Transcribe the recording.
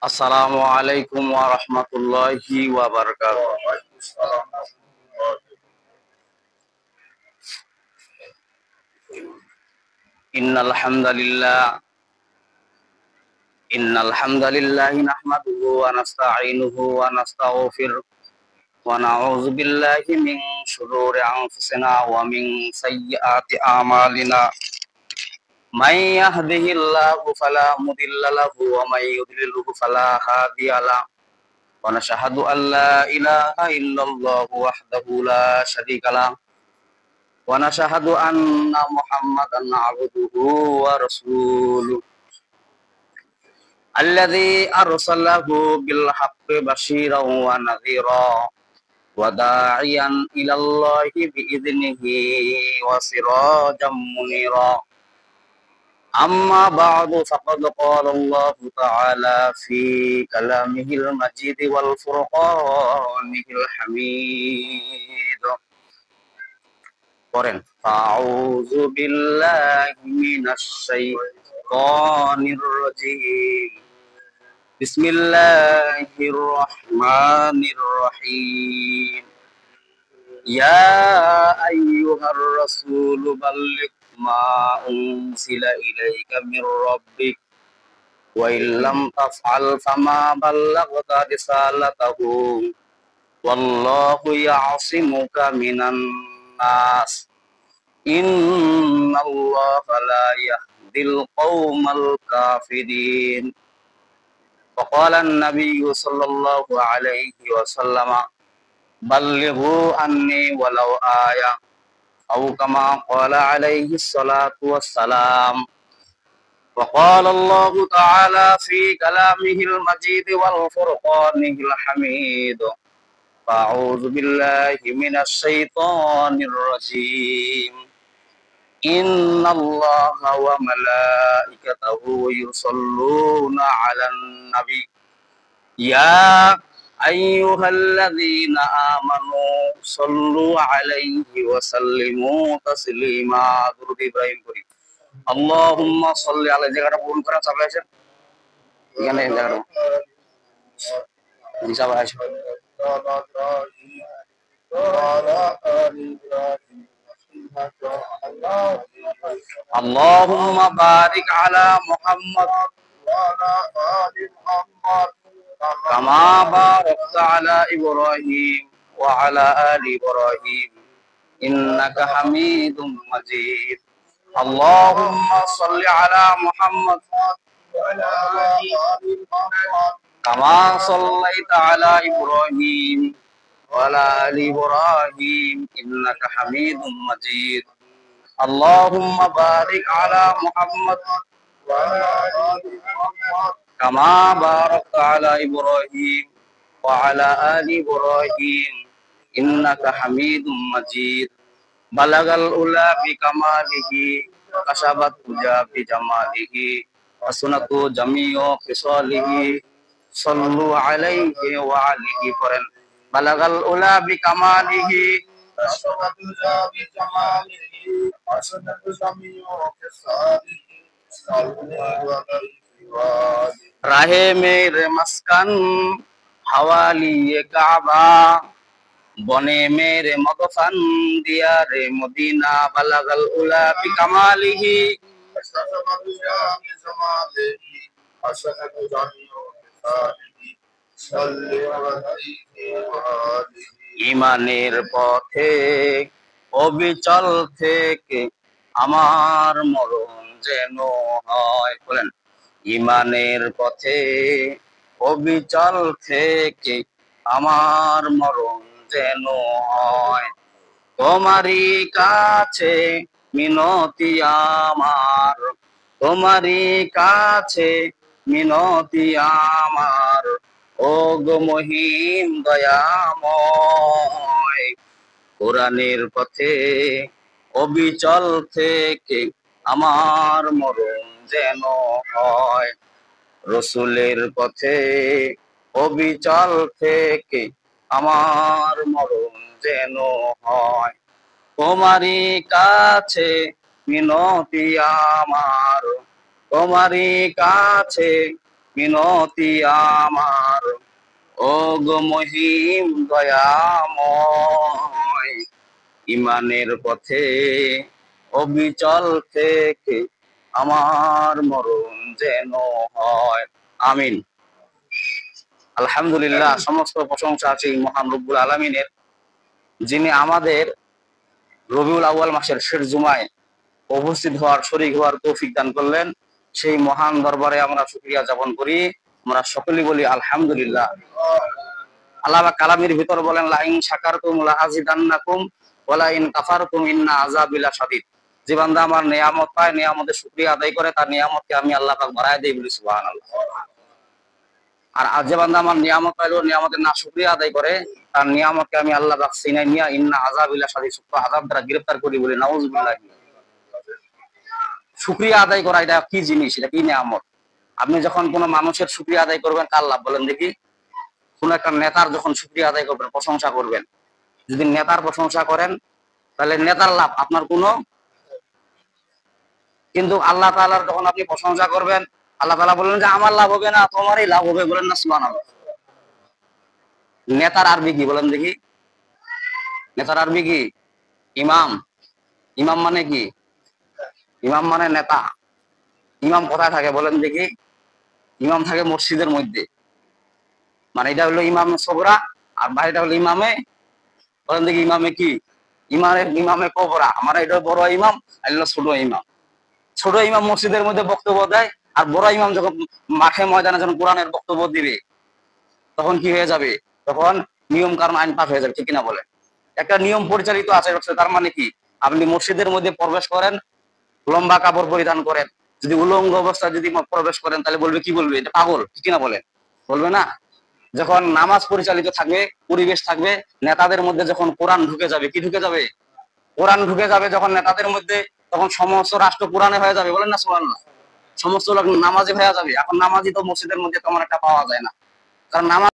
আসসালামু আলাইকুম ওয়া রাহমাতুল্লাহি ওয়া বারাকাতুহু। ইন্নাল হামদালিল্লাহ নাহমাদুহু ওয়া নাস্তাঈনুহু ওয়া নাস্তাগফিরুহ ওয়া নাউযু বিল্লাহি মিন শুরুরি আনফুসিনা ওয়া মিন সাইয়্যাতি আমালিনা। মান ইয়াহদিহিল্লাহু ফালা মুদিল্লা লাহু ওয়া মান ইউদ্লিলহু ফালা হাদিয়া লাহু। ওয়া নাশহাদু আল লা ইলাহা ইল্লাল্লাহু ওয়াহদাহু লা শারীকা লাহু ونشهد أن محمدا عبده ورسوله الذي أرسله بالحق بشيرا ونذيرا وداعيا إلى الله بإذنه وسراجا منيرا. أما بعد فقد قال الله تعالى في كلامه المجيد والفرقانه الحميد. আউযু বিল্লাহি মিনাশ শাইতানির রাজীম। বিসমিল্লাহির রহমানির রহিম। ইয়া আইয়ুহার রাসূল বাল্লিগ মা উনজিলা ইলাইকা মির রাব্বিক ওয়া ইল্লাম তাফআল ফামা বাল্লাগতা রিসালাতাহু ওয়াল্লাহু ইয়াসিমুকা মিনান নাস। ইন্নাল্লাহা লা ইয়াহদিল কওমাল কাফিরিন। وقال النبي صلى الله عليه وسلم بلغوا عني ولو آية أو كما قال عليه الصلاة والسلام. وقال الله تعالى في كلامه المجيد والفرقانه الحميد. أعوذ بالله من الشيطان الرجيم. إن الله وملائكته يصلون على النبي يا أيها الذين آمنوا صلوا عليه وسلموا تسليما. درود إبراهيم করি। اللهم صل على জায়গাটা পূরণ করা সবাই আছে এখানে জায়গাটা সবাই আছে। اللهم بارك على محمد كما باركت على إبراهيم وعلى آل إبراهيم إنك حميد مجيد. اللهم صل على محمد كما صليت على إبراهيم وعلى آل إبراهيم إنك حميد مجيد. اللهم بارك على محمد كما باركت على إبراهيم وعلى آل إبراهيم إنك حميد مجيد. بلغ الأولى بكماله كشفت الدجى بجماله وسنة جميع خصاله صلوا عليه وعليه فرن. بلغ الأولى بكماله كشفت الدجى بجماله وسنة جميع خصاله صلوا عليه राहे मेरे मस्कन हवाली ये काबा बने मेरे मदफन दिया रे मदीना. बलगल उला बिकमालिही ইমানের পথে অবিচল থেকে আমার মরণ যেন হয়। বলেন, ইমানের পথে অবিচল থেকে আমার মরণ যেন হয়। তোমারই কাছে মিনতি আমার, তোমারই কাছে মিনতি আমার, ও গো মহিম দয়াময়। কোরআনের পথে অবিচল থেকে আমার মরণ যেন হয়। রসুলের পথে অবিচল থেকে আমার মরণ যেন হয়। তোমারই কাছে মিনতি আমার, তোমারই কাছে মিনতি আমার, ও গো মহিম দয়াময়, ইমানের পথে অবিচল থেকে আমার মরণ যেন হয়। আমিন। আলহামদুলিল্লাহ, সমস্ত প্রশংসা আছে মহান রব্বুল আলামিনের, যিনি আমাদের রবিউল আউয়াল মাসের শেষ জুমায় উপস্থিত হওয়ার, শরীক হওয়ার তৌফিক দান করলেন। সেই মহান দরবারে আমরা শুকরিয়া জ্ঞাপন করি। আমরা সকলেই বলি আলহামদুলিল্লাহ। আল্লাহ কালামের ভিতর বলেন, লা ইন শাকারতুম লা আযিদান্নাকুম ওয়া লা ইন কাফারতুম ইন্না আযাবি লাশাদীদ। যে বান্দা আমার নিয়ামত পায়, নিয়ামতের শুকরিয়া আদায় করে, তার নিয়ামতকে আমি আল্লাহ পাক বাড়ায় দেই, বলি সুবহানাল্লাহ। আর যে বান্দা আমার নিয়ামত পাইলো, নিয়ামতের না শুকরিয়া আদায় করে, তার নিয়ামতকে আমি আল্লাহ পাক সিনাই নিয়া ইন্না আযাবি লাশাদীদ, সূক্ষ্ম আযাব দ্বারা গ্রেফতার করি, বলি নাউযুবিল্লাহ। শুকরিয়া আদায় করা এটা কি জিনিস, এটা কি নিয়ামত? আপনি যখন কোনো মানুষের শুকরিয়া আদায় করবেন, কার লাভ বলেন দেখি? কোন একটা নেতার যখন শুকরিয়া আদায় করবেন, প্রশংসা করবেন, যদি নেতার প্রশংসা করেন তাহলে নেতার লাভ, আপনার কোনো। কিন্তু আল্লাহ তাআলার যখন আপনি প্রশংসা করবেন, আল্লাহ তাআলা বললেন যে আমার লাভ হবে না, তোমারই লাভ হবে, বলেন না সুবহানাল্লাহ। নেতার আরবি কি বলেন দেখি? নেতার আরবি কি? ইমাম। ইমাম মানে কি? ইমাম মানে নেতা। ইমাম কোথায় থাকে বলেন দেখি? ইমাম থাকে মসজিদের মধ্যে। মানে এটা হলো ইমাম সগরা, আর বাড়িটা হলো ইমামে, বলেন দেখি ইমামে কি? ইমামে কবরা। মানে এটা বড় ইমাম, আর হলো ছোট ইমাম। ছোট ইমাম মসজিদের মধ্যে বক্তব্য দেয়, আর বড় ইমাম যখন মাঠে ময়দানে যখন কোরআনের বক্তব্য দিবে, তখন কি হয়ে যাবে? তখন নিয়ম কারণ আইন পাশ হয়ে যাবে, ঠিক কিনা বলে? একটা নিয়ম পরিচালিত আছে। তার মানে কি? আপনি মসজিদের মধ্যে প্রবেশ করেন, লম্বা কাপড় পরিধান করেন, যদি উলঙ্গ অবস্থায় যদি প্রবেশ করেন, তাহলে বলবে কি? বলবে এটা পাগল, ঠিক কিনা বলেন? বলবে না? যখন নামাজ পরিচালিত থাকবে, পরিবেশ থাকবে, নেতাদের মধ্যে যখন কোরআন ঢুকে যাবে, কি ঢুকে যাবে? কোরআন ঢুকে যাবে যখন নেতাদের মধ্যে, তখন সমস্ত রাষ্ট্র কোরআনে হয়ে যাবে, বলেন না সুবহানাল্লাহ। সমস্ত লোক নামাজি হয়ে যাবে। এখন নামাজি তো মসজিদের মধ্যে তেমন একটা পাওয়া যায় না, কারণ নামাজ